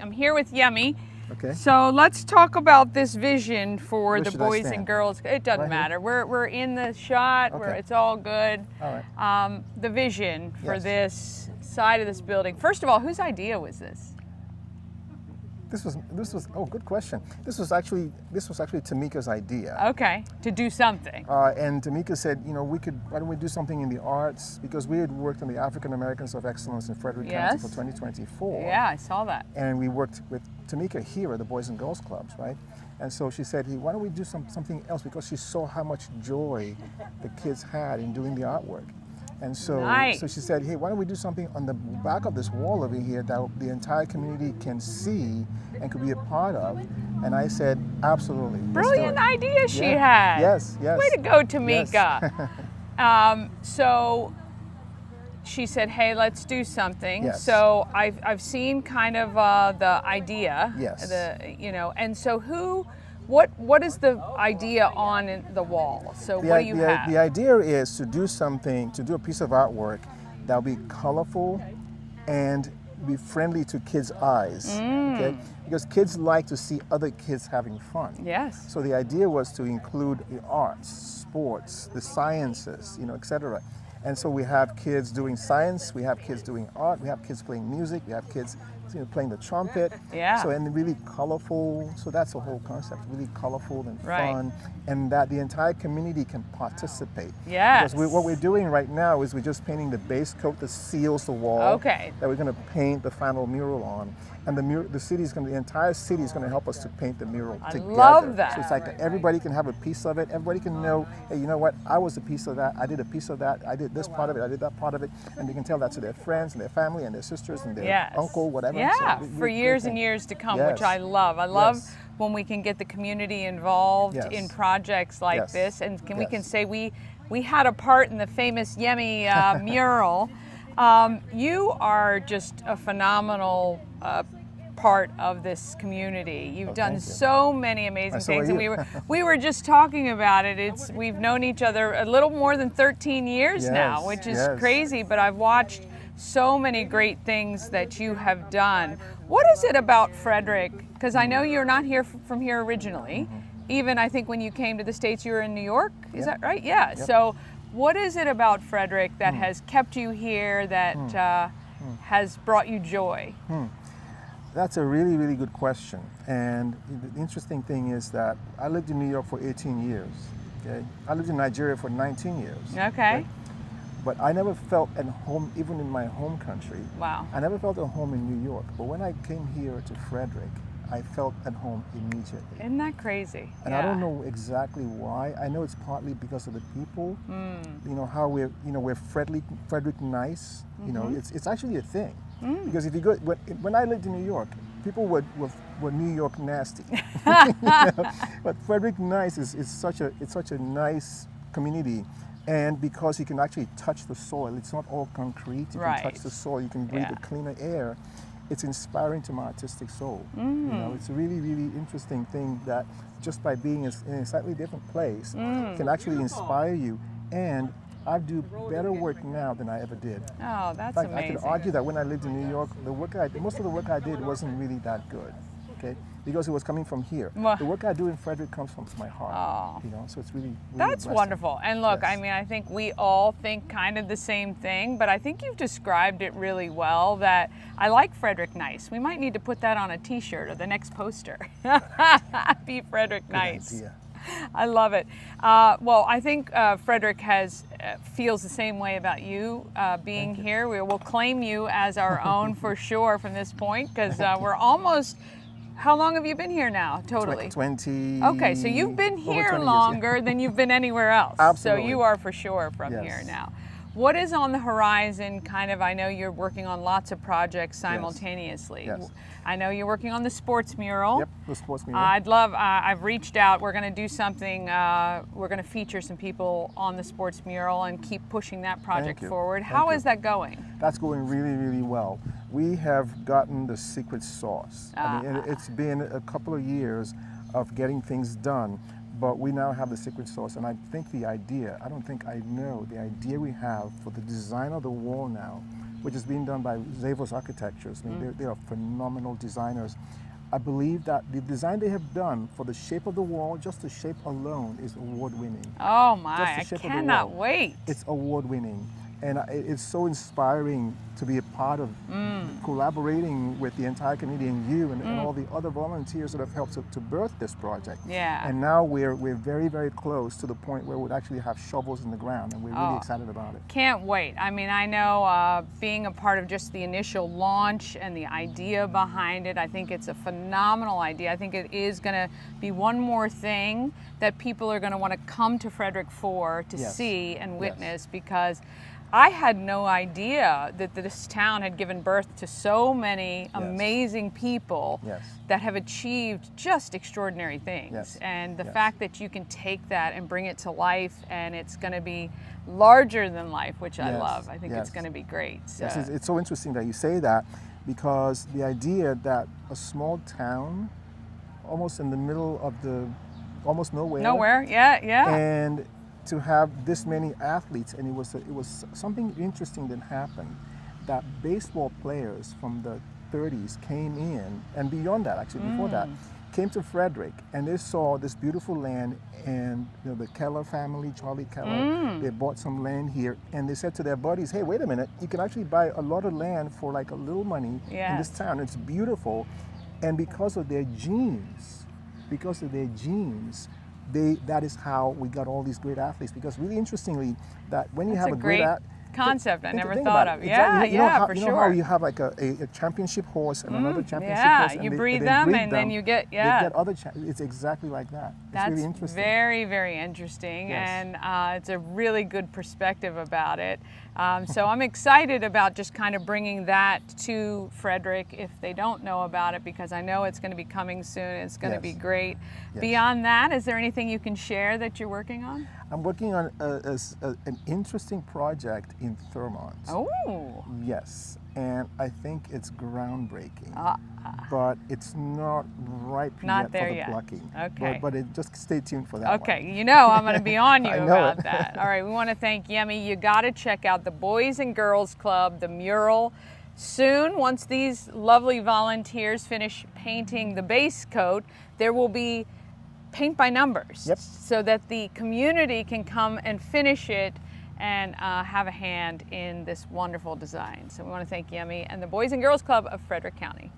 I'm here with Yemi. Okay. So let's talk about this vision for Where the should I boys stand? and girls. It doesn't Right here? matter. We're in the shot. Okay. It's all good. All right. The vision for Yes. this side of this building. First of all, whose idea was this? This was oh, good question. This was actually Timika's idea. Okay, to do something. And Timika said, you know, why don't we do something in the arts? Because we had worked on the African Americans of Excellence in Frederick County for 2024. Yeah, I saw that. And we worked with Timika here at the Boys and Girls Clubs, right? And so she said, hey, why don't we do something else? Because she saw how much joy the kids had in doing the artwork. And so, Nice. so she said, hey, why don't we do something on the back of this wall over here that the entire community can see and could be a part of? And I said, absolutely. let's do Brilliant it." idea she Yeah. had. Yes, yes. Way to go, Timika. Yes. So she said, hey, let's do something. Yes. So I've seen kind of the idea. Yes. And so what is the idea on the wall? So what do you have? The idea is to do a piece of artwork that will be colorful and be friendly to kids' eyes. Okay? Because kids like to see other kids having fun. Yes. So the idea was to include the arts, sports, the sciences, etc. And so we have kids doing science, we have kids doing art, we have kids playing music, we have kids playing the trumpet. Yeah. So and really colorful. So that's the whole concept. Really colorful and Right. fun, and that the entire community can participate. Yes. Because what we're doing right now is we're just painting the base coat that seals the wall. Okay. That we're going to paint the final mural on, and the entire city is going to help us to paint the mural together. love that. So it's like everybody can have a piece of it. Everybody can know, hey, you know what? I was a piece of that. I did a piece of that. I did this part of it. I did that part of it, and they can tell that to their friends and their family and their sisters and their Yes. uncle, whatever. Yeah, So for years and years to come, which Yes. I love. I love Yes. when we can get the community involved Yes. in projects like Yes. this, and we can Yes. say we had a part in the famous Yemi mural. You are just a phenomenal part of this community. You've done thank you. so many amazing So are things, and you. we were just talking about it. We've known each other a little more than 13 years now, Yes, which is yes. crazy. But I've watched so many great things that you have done. What is it about Frederick? Because I know you're not here from here originally. Even I think when you came to the States, you were in New York. Is that right? Yeah. Yep. So what is it about Frederick that has kept you here, that has brought you joy? That's a really, really good question. And the interesting thing is that I lived in New York for 18 years. Okay? I lived in Nigeria for 19 years. Okay. But I never felt at home, even in my home country. Wow. I never felt at home in New York. But when I came here to Frederick, I felt at home immediately. Isn't that crazy? And I don't know exactly why. I know it's partly because of the people. You know how we're Frederick nice. You know, it's actually a thing. Because if you go when I lived in New York, people were New York nasty. You know? But Frederick nice is such a nice community. And because you can actually touch the soil, it's not all concrete. You Right. can touch the soil. You can breathe Yeah. a cleaner air. It's inspiring to my artistic soul. You know, it's a really, really interesting thing that just by being in a slightly different place can actually inspire you. And I do better work now than I ever did. Oh, that's In fact, I amazing. could argue that when I lived in New York, most of the work I did wasn't really that good. Okay, because it was coming from here. Well- The work I do in Frederick comes from my heart. Oh. You know, so it's really, really That's blessing. wonderful. And look, Yes. I mean, I think we all think kind of the same thing, but I think you've described it really well, that I like Frederick Nice. We might need to put that on a t-shirt or the next poster. Be Frederick Nice. idea. I love it. Well, I think Frederick feels the same way about you being here. We will claim you as our own for sure from this point, because we're almost. How long have you been here now, totally? 20. Okay, so you've been over here 20 years, longer than you've been anywhere else. Absolutely. So you are for sure from Yes. here now. What is on the horizon? Kind of, I know you're working on lots of projects simultaneously. Yes. I know you're working on the sports mural. Yep, the sports mural. I've reached out. We're going to do something. We're going to feature some people on the sports mural and keep pushing that project you. forward. Thank How you. is that going? That's going really, really well. We have gotten the secret sauce. I mean, it's been a couple of years of getting things done, but we now have the secret sauce. And I think I don't think I know the idea we have for the design of the wall now which is being done by Zavos Architectures. I mean, they are phenomenal designers. I believe that the design they have done for the shape of the wall, just the shape alone, is award-winning. Oh my, I Just the shape of the cannot wall. wait. It's award-winning. And it's so inspiring to be a part of collaborating with the entire community and you and all the other volunteers that have helped to birth this project. Yeah. And now we're very, very close to the point where we'd actually have shovels in the ground, and we're really excited about it. Can't wait. I mean, I know being a part of just the initial launch and the idea behind it, I think it's a phenomenal idea. I think it is going to be one more thing that people are going to want to come to Frederick for to see and witness, because I had no idea that this town had given birth to so many amazing people that have achieved just extraordinary things. And the fact that you can take that and bring it to life, and it's going to be larger than life, which I love. I think it's going to be great. So. Yes, it's so interesting that you say that, because the idea that a small town, almost in the middle of almost nowhere. And to have this many athletes, and it was something interesting that happened, that baseball players from the 30s came in, and beyond that, actually before that, came to Frederick, and they saw this beautiful land, and the Keller family, Charlie Keller, they bought some land here, and they said to their buddies, hey, wait a minute, you can actually buy a lot of land for like a little money in this town. It's beautiful. And because of their genes, that is how we got all these great athletes. Because really interestingly, that when you have a great concept I never think thought about of. it. Yeah, you know how, for you sure. know how you have like a championship horse and another championship horse, and you they breed breed them, and then you get they get other. It's exactly like that. It's That's really interesting. very, very interesting, and it's a really good perspective about it. So I'm excited about just kind of bringing that to Frederick if they don't know about it, because I know it's going to be coming soon. It's going to be great. Beyond that, is there anything you can share that you're working on? I'm working on an interesting project in Thurmont. Oh. Yes, and I think it's groundbreaking, but it's not ripe yet for the plucking. Okay. But just stay tuned for that Okay, one. you know I'm going to be on you about it. that. All right, we want to thank Yemi. You got to check out the Boys and Girls Club, the mural. Soon, once these lovely volunteers finish painting the base coat, there will be paint by numbers, so that the community can come and finish it and have a hand in this wonderful design. So we want to thank Yemi and the Boys and Girls Club of Frederick County.